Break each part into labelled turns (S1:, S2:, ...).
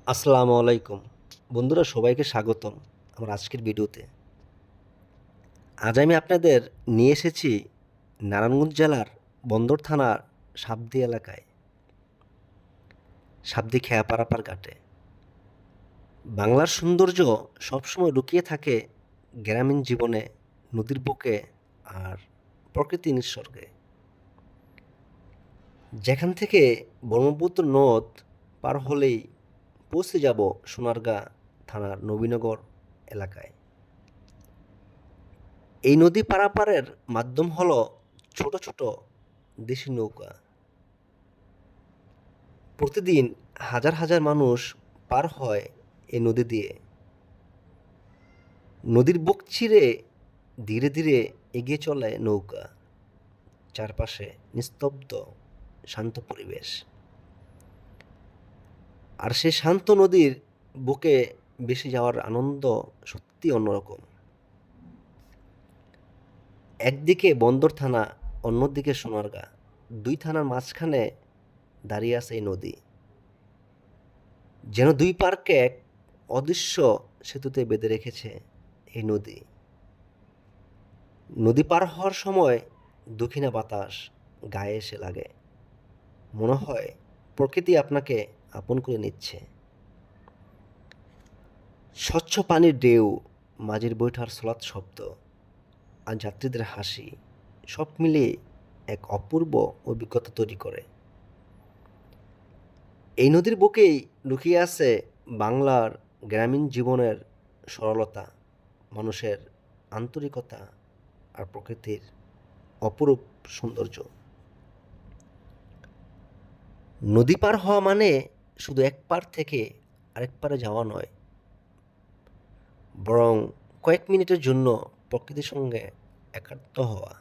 S1: আসসালামু আলাইকুম বন্ধুরা, সবাইকে স্বাগতম আমার আজকের ভিডিওতে। আজ আমি আপনাদের নিয়ে এসেছি নারায়ণগঞ্জ জেলার বন্দর থানার সাবদি এলাকায়, সাবদি খেয়াপাড়াপার ঘাটে। বাংলার সৌন্দর্য সবসময় লুকিয়ে থাকে গ্রামীণ জীবনে, নদীর বুকে আর প্রকৃতি নিঃসর্গে। যেখান থেকে ব্রহ্মপুত্র নদ পার হলেই পৌঁছে যাব সোনারগাঁ থানার নবীনগর এলাকায়। এই নদী পারাপারের মাধ্যম হলো ছোট ছোট দেশি নৌকা। প্রতিদিন হাজার হাজার মানুষ পার হয় এই নদী দিয়ে। নদীর বুক চিরে ধীরে ধীরে এগিয়ে চলে নৌকা। চারপাশে নিস্তব্ধ শান্ত পরিবেশ, আর সেই শান্ত নদীর বুকে ভেসে যাওয়ার আনন্দ সত্যি অন্যরকম। একদিকে বন্দর থানা, অন্যদিকে সোনারগাঁ। দুই থানার মাঝখানে দাঁড়িয়ে আছে এই নদী, যেন দুই পার্কে এক অদৃশ্য সেতুতে বেঁধে রেখেছে এই নদী। নদী পার হওয়ার সময় দক্ষিণা বাতাস গায়ে এসে লাগে, মনে হয় প্রকৃতি আপনাকে আপন করে নিচ্ছে। স্বচ্ছ পানির ঢেউ, মাঝির বৈঠার স্লোত শব্দ আর যাত্রীদের হাসি, সব মিলিয়ে এক অপূর্ব অভিজ্ঞতা তৈরি করে। এই নদীর বুকেই লুকিয়ে আছে বাংলার গ্রামীণ জীবনের সরলতা, মানুষের আন্তরিকতা আর প্রকৃতির অপরূপ সৌন্দর্য। নদী পার হওয়া মানে শুধু এক পার থেকে আরেক পারে যাওয়া নয়, বরং কয়েক মিনিটের জন্য প্রকৃতির সঙ্গে একাত্ম হওয়া।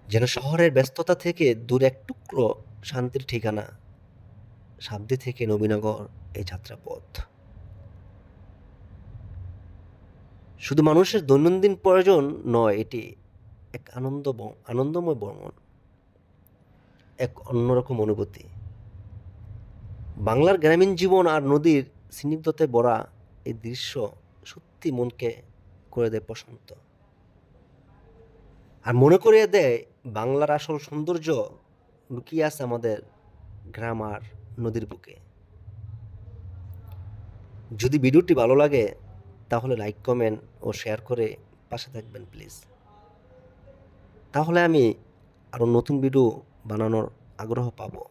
S1: যেন শহরের ব্যস্ততা থেকে দূর এক টুকরো শান্তির ঠিকানা। সাবদি থেকে নবীনগর এই যাত্রাপথ শুধু মানুষের দৈনন্দিন প্রয়োজন নয়, এটি এক আনন্দময় ভ্রমণ, এক অন্যরকম অনুভূতি। বাংলার গ্রামীণ জীবন আর নদীর স্নিগ্ধতায় ভরা এই দৃশ্য সত্যি মনকে করে দেয় প্রশান্ত, আর মনে করিয়ে দেয় বাংলার আসল সৌন্দর্য লুকিয়ে আছে আমাদের গ্রাম আর নদীর বুকে। যদি ভিডিওটি ভালো লাগে তাহলে লাইক, কমেন্ট ও শেয়ার করে পাশে থাকবেন প্লিজ। তাহলে আমি আরও নতুন ভিডিও বানানোর আগ্রহ পাবো।